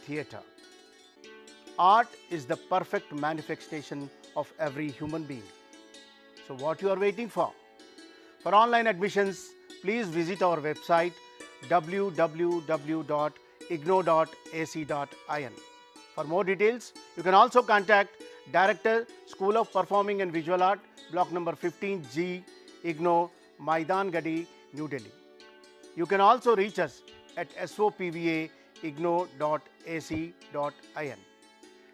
theatre. Art is the perfect manifestation of every human being. So what you are waiting for? For online admissions, please visit our website www.ignou.ac.in. For more details, you can also contact Director, School of Performing and Visual Art, Block number 15G, IGNOU, Maidan Gadi, New Delhi. You can also reach us at sopva@ignou.ac.in.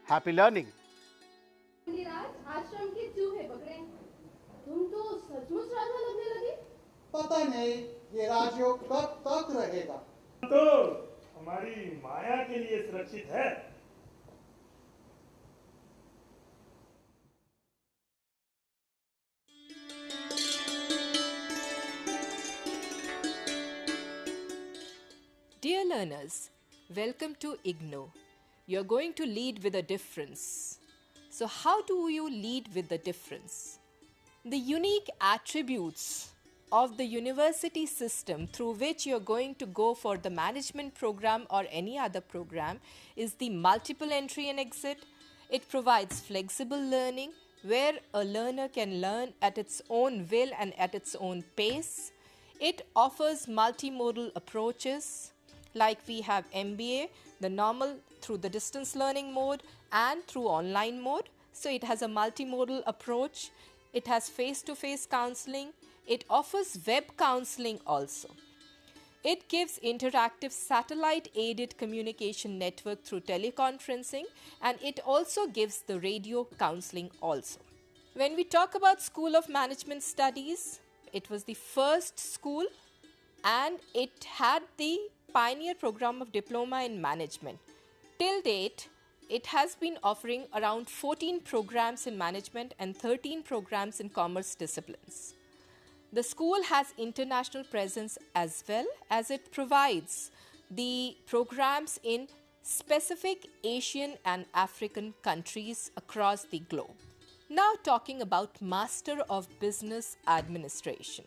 Happy learning! आश्रम के चूहे पकड़े। तुम तो सचमुच राजा लगने लगे। पता नहीं ये राजयोग कब तक रहेगा। तो हमारी माया के लिए सुरक्षित है। Dear learners, welcome to IGNOU. You're going to lead with a difference. So how do you lead with the difference? The unique attributes of the university system through which you're going to go for the management program or any other program is the multiple entry and exit. It provides flexible learning where a learner can learn at its own will and at its own pace. It offers multimodal approaches like we have MBA, the normal through the distance learning mode and through online mode. So it has a multimodal approach. It has face-to-face counseling. It offers web counseling also. It gives interactive satellite-aided communication network through teleconferencing, and it also gives the radio counseling also. When we talk about School of Management Studies, it was the first school and it had the pioneer program of diploma in management. Till date, it has been offering around 14 programs in management and 13 programs in commerce disciplines. The school has international presence as well as it provides the programs in specific Asian and African countries across the globe. Now talking about Master of Business Administration.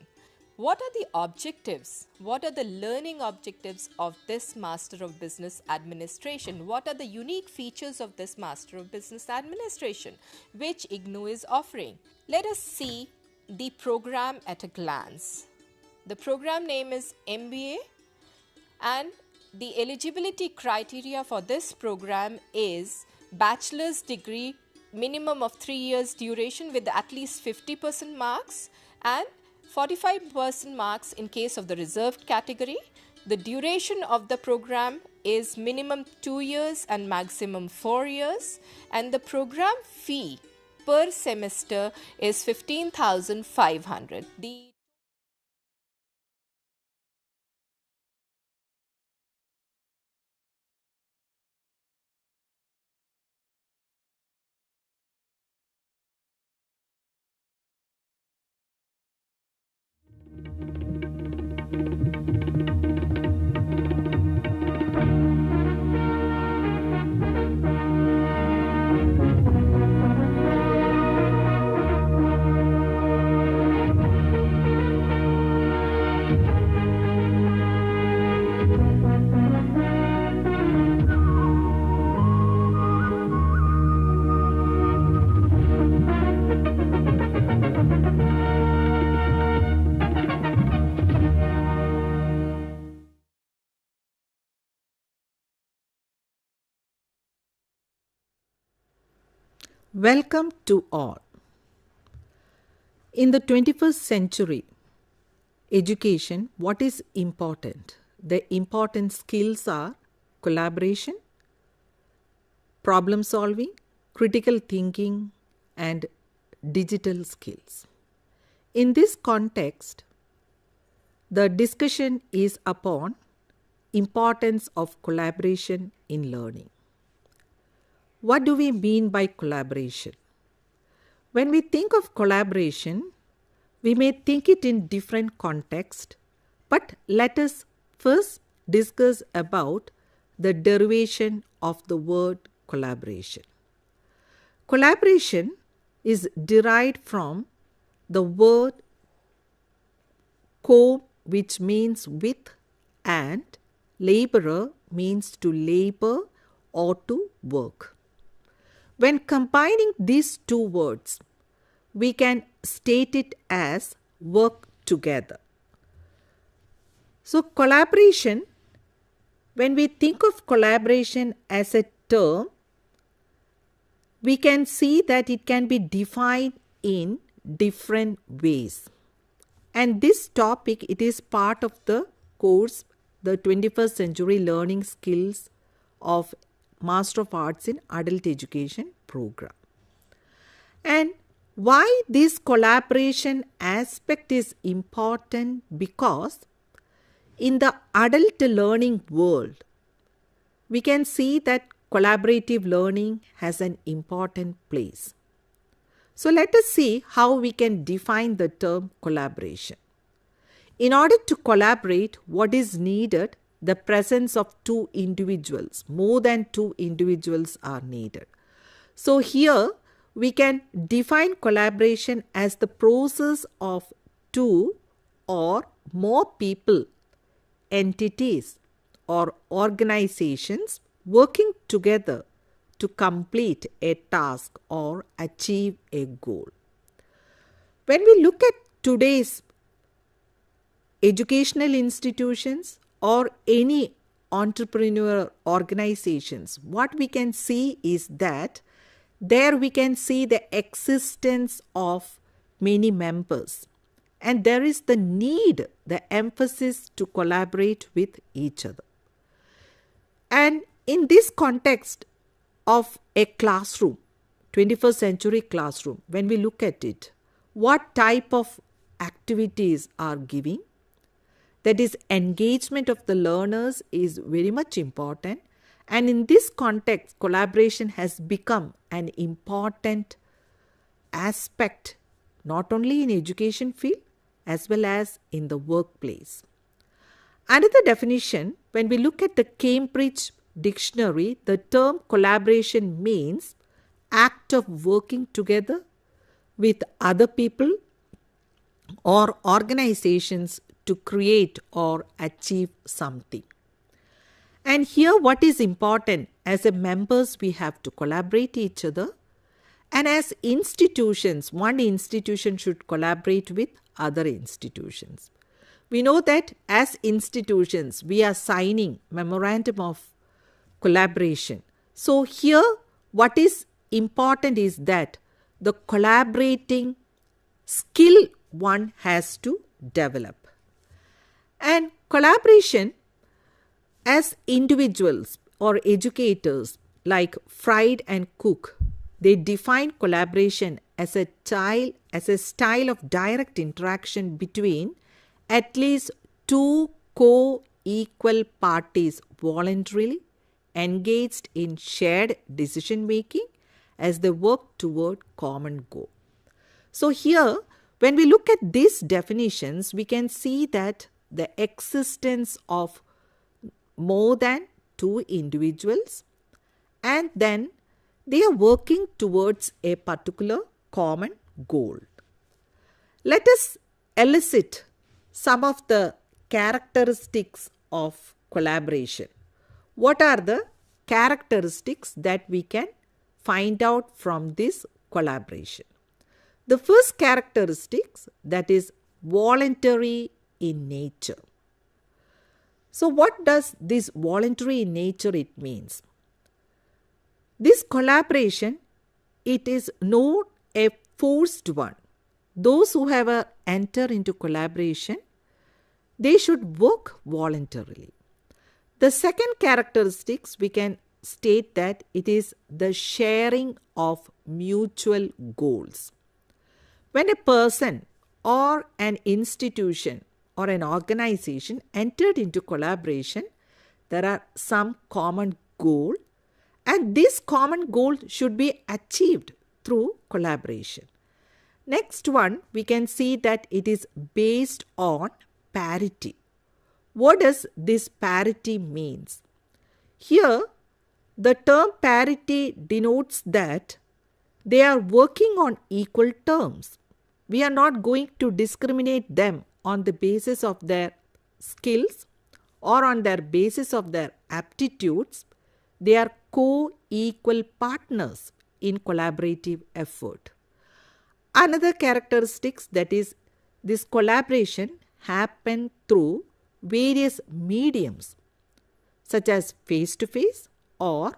What are the objectives? What are the learning objectives of this Master of Business Administration? What are the unique features of this Master of Business Administration which IGNOU is offering? Let us see the program at a glance. The program name is MBA and the eligibility criteria for this program is bachelor's degree, minimum of 3 years duration with at least 50% marks and 45% marks in case of the reserved category. The duration of the program is minimum 2 years and maximum 4 years, and the program fee per semester is 15,500. Welcome to all. In the 21st century, education, what is important? The important skills are collaboration, problem solving, critical thinking, and digital skills. In this context, the discussion is upon importance of collaboration in learning. What do we mean by collaboration? When we think of collaboration, we may think it in different contexts, but let us first discuss about the derivation of the word collaboration. Collaboration is derived from the word co, which means with, and laborer means to labor or to work. When combining these two words, we can state it as work together. So collaboration, when we think of collaboration as a term, we can see that it can be defined in different ways. And this topic, it is part of the course, the 21st Century Learning Skills of Master of Arts in Adult Education program. And why this collaboration aspect is important? Because in the adult learning world, we can see that collaborative learning has an important place. So let us see how we can define the term collaboration. In order to collaborate, what is needed? The presence of two individuals. More than two individuals are needed. So here we can define collaboration as the process of two or more people, entities or organizations working together to complete a task or achieve a goal. When we look at today's educational institutions or any entrepreneurial organizations, what we can see is that there we can see the existence of many members, and there is the need, the emphasis to collaborate with each other. And in this context of a classroom, 21st century classroom, when we look at it, what type of activities are giving? That is, engagement of the learners is very much important. And in this context, collaboration has become an important aspect, not only in education field as well as in the workplace. Another definition, when we look at the Cambridge Dictionary, the term collaboration means act of working together with other people or organizations to create or achieve something. And here what is important, as a members we have to collaborate each other, and as institutions, one institution should collaborate with other institutions. We know that as institutions we are signing memorandum of collaboration. So here what is important is that the collaborating skill one has to develop. And collaboration, as individuals or educators like Fried and Cook, they define collaboration as a style of direct interaction between at least two co-equal parties voluntarily engaged in shared decision making as they work toward common goal. So here, when we look at these definitions, we can see that the existence of more than two individuals, and then they are working towards a particular common goal. Let us elicit some of the characteristics of collaboration. What are the characteristics that we can find out from this collaboration? The first characteristics, that is voluntary in nature. So what does this voluntary in nature it means? This collaboration, it is not a forced one. Those who have entered into collaboration, they should work voluntarily. The second characteristics, we can state that it is the sharing of mutual goals. When a person or an institution or an organization entered into collaboration, there are some common goal, and this common goal should be achieved through collaboration. Next one, we can see that it is based on parity. What does this parity means? Here, the term parity denotes that they are working on equal terms. We are not going to discriminate them on the basis of their skills or on their basis of their aptitudes. They are co-equal partners in collaborative effort. Another characteristics, that is, this collaboration happen through various mediums such as face-to-face or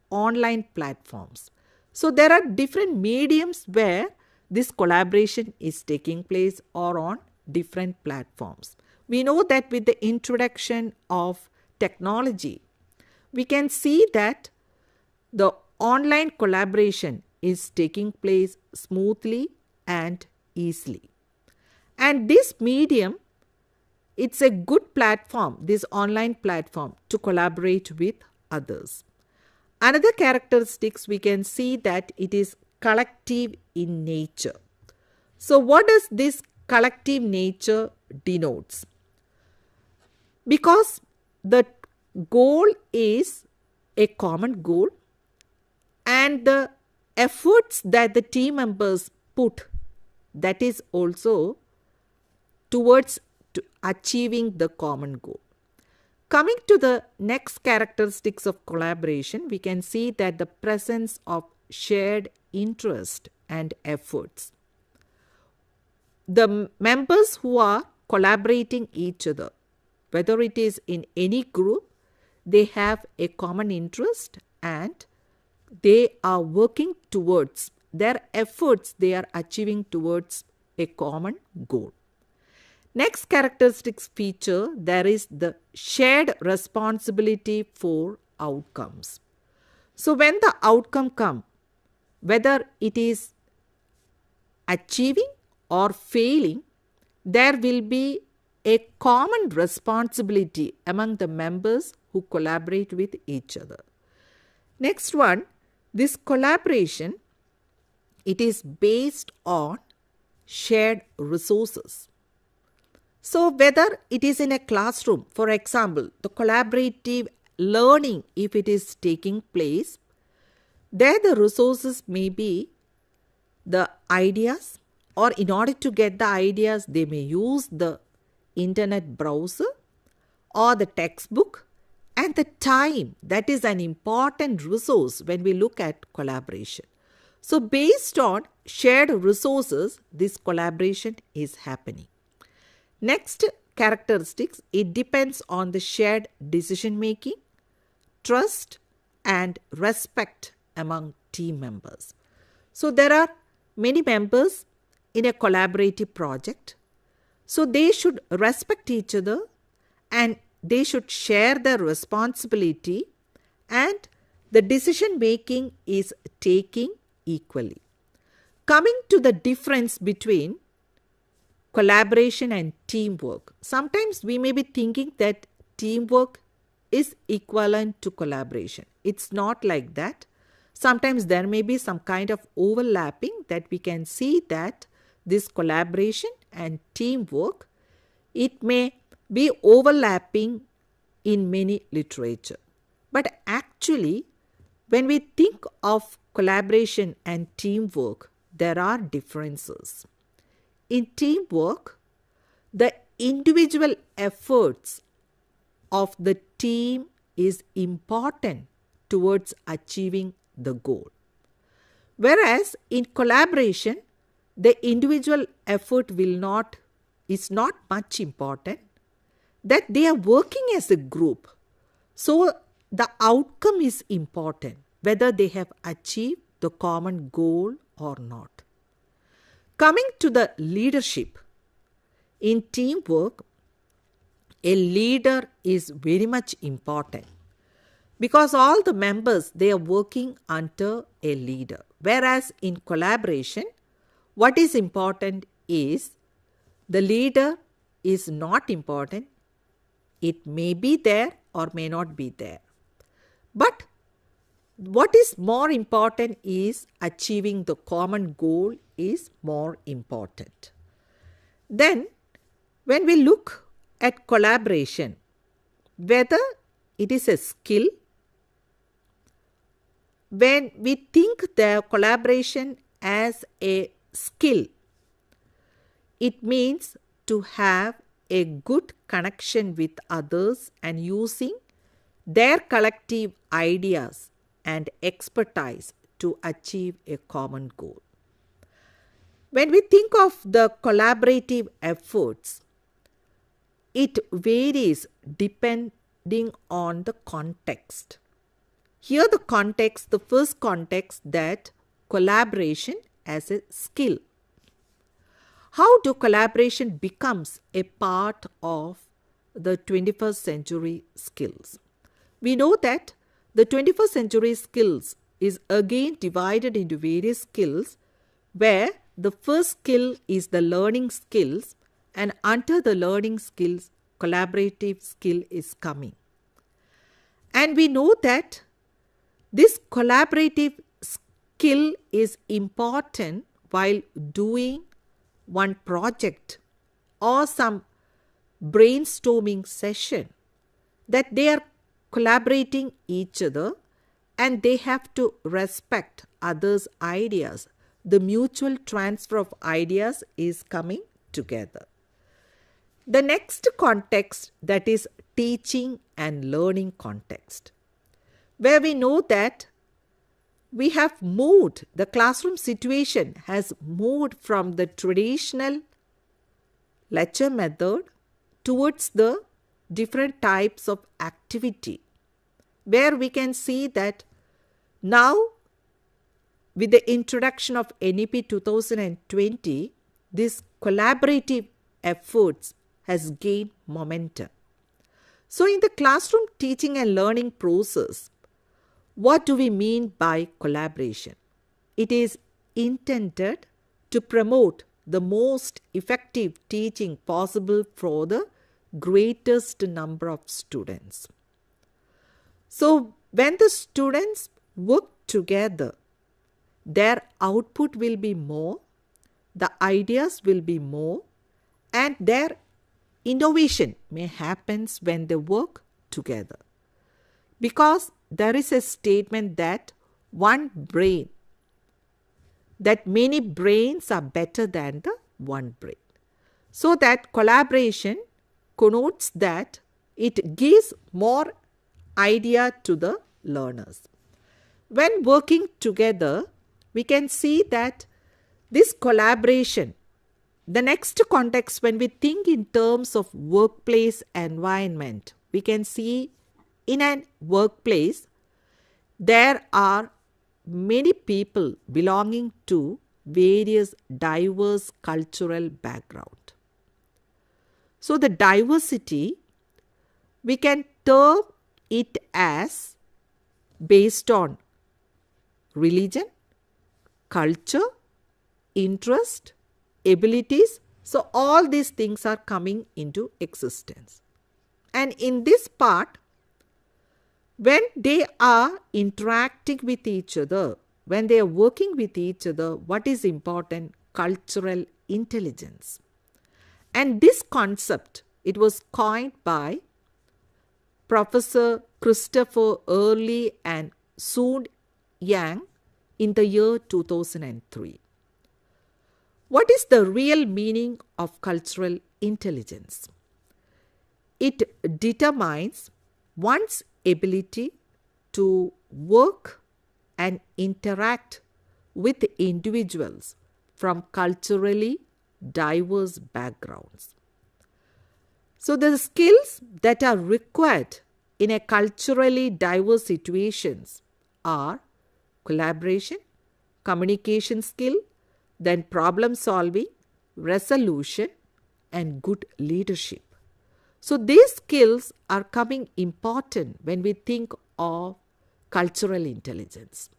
online platforms. So there are different mediums where this collaboration is taking place or on different platforms. We know that with the introduction of technology, we can see that the online collaboration is taking place smoothly and easily. And this medium, it's a good platform, this online platform, to collaborate with others. Another characteristics, we can see that it is collective in nature. So what does this collective nature denotes? Because the goal is a common goal and the efforts that the team members put, that is also towards achieving the common goal. Coming to the next characteristics of collaboration, we can see that the presence of shared interest and efforts. The members who are collaborating each other, whether it is in any group, they have a common interest and they are working towards their efforts, they are achieving towards a common goal. Next characteristics feature, there is the shared responsibility for outcomes. So when the outcome comes, whether it is achieving or failing, there will be a common responsibility among the members who collaborate with each other. Next one, this collaboration, it is based on shared resources. So whether it is in a classroom, for example, the collaborative learning, if it is taking place, there the resources may be the ideas, or in order to get the ideas, they may use the internet browser or the textbook, and the time, that is an important resource when we look at collaboration. So based on shared resources, this collaboration is happening. Next characteristics, it depends on the shared decision making, trust and respect among team members. So there are many members in a collaborative project. So they should respect each other and they should share their responsibility, and the decision making is taking equally. Coming to the difference between collaboration and teamwork. Sometimes we may be thinking that teamwork is equivalent to collaboration. It's not like that. Sometimes there may be some kind of overlapping that we can see that this collaboration and teamwork, it may be overlapping in many literature. But actually, when we think of collaboration and teamwork, there are differences. In teamwork, the individual efforts of the team is important towards achieving the goal. Whereas in collaboration, the individual effort is not much important, that they are working as a group. So the outcome is important, whether they have achieved the common goal or not. Coming to the leadership, in teamwork, a leader is very much important because all the members, they are working under a leader. Whereas in collaboration, what is important is the leader is not important. It may be there or may not be there. But what is more important is achieving the common goal is more important. Then, when we look at collaboration, whether it is a skill, when we think the collaboration as a skill, it means to have a good connection with others and using their collective ideas and expertise to achieve a common goal. When we think of the collaborative efforts, it varies depending on the context. Here the first context, that collaboration as a skill. How do collaboration becomes a part of the 21st century skills? We know that the 21st century skills is again divided into various skills, where the first skill is the learning skills, and under the learning skills, collaborative skill is coming. And we know that this collaborative skill is important while doing one project or some brainstorming session, that they are collaborating each other and they have to respect others' ideas. The mutual transfer of ideas is coming together. The next context, that is teaching and learning context, where we know that we have moved, the classroom situation has moved from the traditional lecture method towards the different types of activity, where we can see that now with the introduction of NEP 2020, this collaborative efforts has gained momentum. So in the classroom teaching and learning process, what do we mean by collaboration? It is intended to promote the most effective teaching possible for the greatest number of students. So when the students work together, their output will be more, the ideas will be more, and their innovation may happen when they work together. Because there is a statement that that many brains are better than the one brain. So that collaboration connotes that it gives more idea to the learners. When working together, we can see that this collaboration, the next context, when we think in terms of workplace environment, we can see in a workplace, there are many people belonging to various diverse cultural background. So the diversity, we can term it as based on religion, culture, interest, abilities. So all these things are coming into existence. And in this part, when they are interacting with each other, when they are working with each other, what is important? Cultural intelligence. And this concept, it was coined by Professor Christopher Early and Soon Yang in the year 2003. What is the real meaning of cultural intelligence? It determines one's ability to work and interact with individuals from culturally diverse backgrounds. So the skills that are required in a culturally diverse situations are collaboration, communication skill, then problem solving, resolution, and good leadership. So these skills are coming important when we think of cultural intelligence.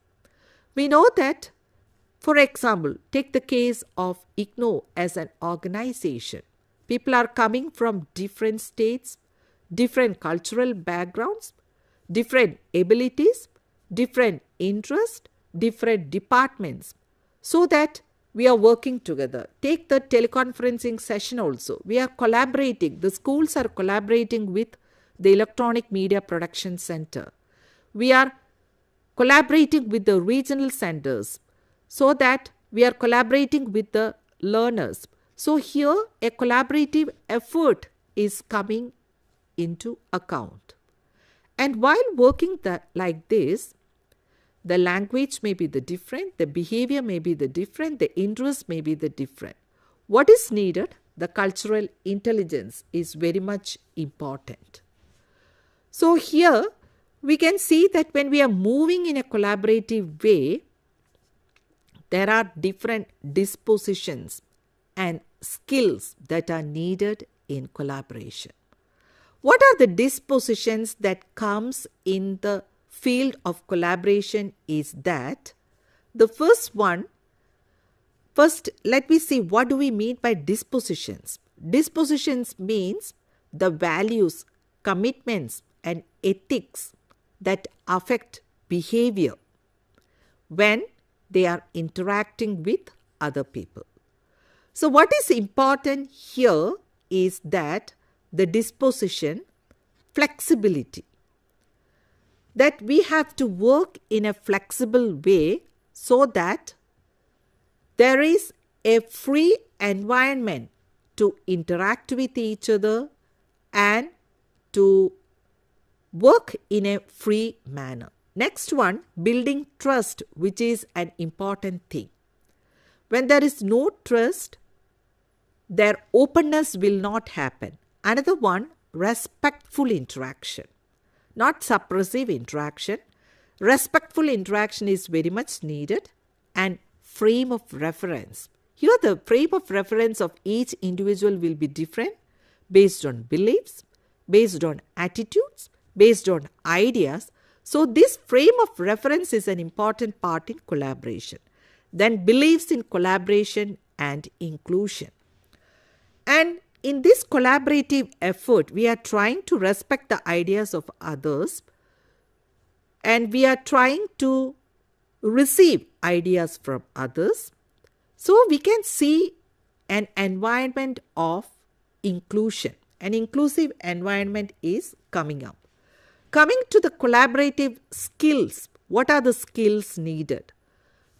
We know that, for example, take the case of IGNOU as an organization. People are coming from different states, different cultural backgrounds, different abilities, different interests, different departments, so that we are working together. Take the teleconferencing session also. We are collaborating. The schools are collaborating with the Electronic Media Production Center. We are collaborating with the regional centers, so that we are collaborating with the learners. So here a collaborative effort is coming into account. And while working like this, The language may be the different, the behavior may be the different, the interest may be the different. What is needed? The cultural intelligence is very much important. So here we can see that when we are moving in a collaborative way, there are different dispositions and skills that are needed in collaboration. What are the dispositions that comes in the field of collaboration is that the first one, first let me see what do we mean by dispositions. Dispositions means the values, commitments and ethics that affect behavior when they are interacting with other people. So what is important here is that the disposition, flexibility, that we have to work in a flexible way so that there is a free environment to interact with each other and to work in a free manner. Next one, building trust, which is an important thing. When there is no trust, their openness will not happen. Another one, respectful interaction, not suppressive interaction. Respectful interaction is very much needed, and frame of reference. Here the frame of reference of each individual will be different based on beliefs, based on attitudes, based on ideas. So this frame of reference is an important part in collaboration. Then beliefs in collaboration and inclusion. And in this collaborative effort, we are trying to respect the ideas of others, and we are trying to receive ideas from others. So we can see an environment of inclusion. An inclusive environment is coming up. Coming to the collaborative skills, what are the skills needed?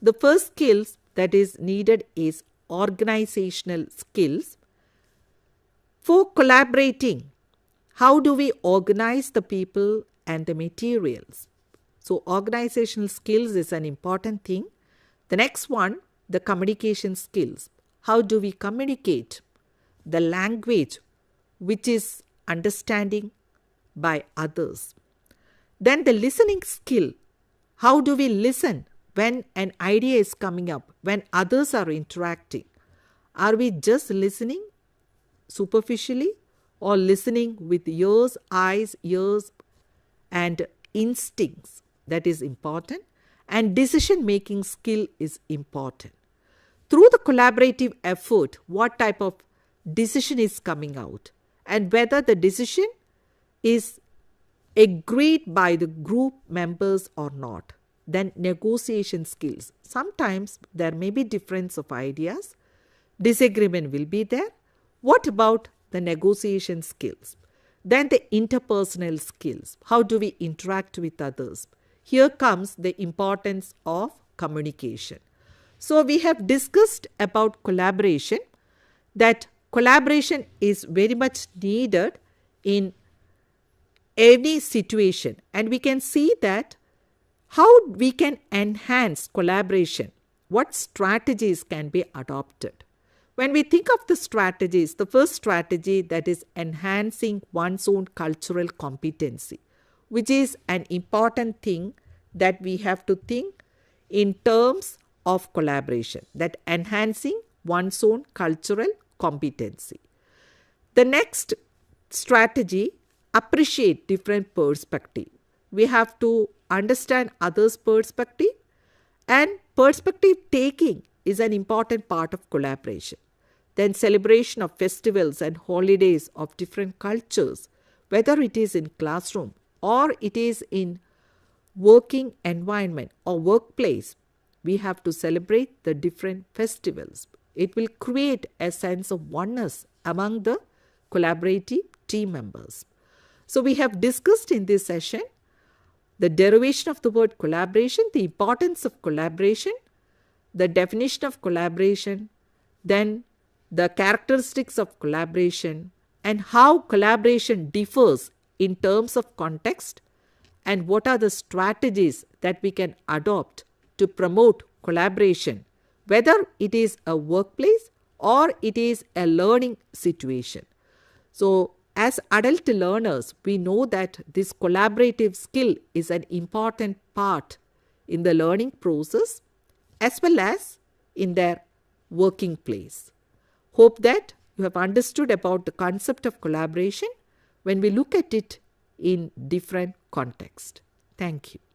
The first skills that is needed is organizational skills. For collaborating, how do we organize the people and the materials? So organizational skills is an important thing. The next one, the communication skills. How do we communicate? The language which is understanding by others. Then the listening skill. How do we listen when an idea is coming up, when others are interacting? Are we just listening superficially or listening with ears, eyes, and instincts? That is important. And decision-making skill is important. Through the collaborative effort, what type of decision is coming out and whether the decision is agreed by the group members or not. Then negotiation skills. Sometimes there may be difference of ideas. Disagreement will be there. What about the negotiation skills? Then the interpersonal skills. How do we interact with others? Here comes the importance of communication. So we have discussed about collaboration, that collaboration is very much needed in any situation, and we can see that how we can enhance collaboration, what strategies can be adopted. When we think of the strategies, the first strategy, that is enhancing one's own cultural competency, which is an important thing that we have to think in terms of collaboration, that enhancing one's own cultural competency. The next strategy, appreciate different perspective. We have to understand others' perspective, and perspective taking is an important part of collaboration. Then celebration of festivals and holidays of different cultures, whether it is in classroom or it is in working environment or workplace, we have to celebrate the different festivals. It will create a sense of oneness among the collaborative team members. So we have discussed in this session the derivation of the word collaboration, the importance of collaboration, the definition of collaboration, then the characteristics of collaboration, and how collaboration differs in terms of context and what are the strategies that we can adopt to promote collaboration, whether it is a workplace or it is a learning situation. So, as adult learners, we know that this collaborative skill is an important part in the learning process as well as in their working place. Hope that you have understood about the concept of collaboration when we look at it in different contexts. Thank you.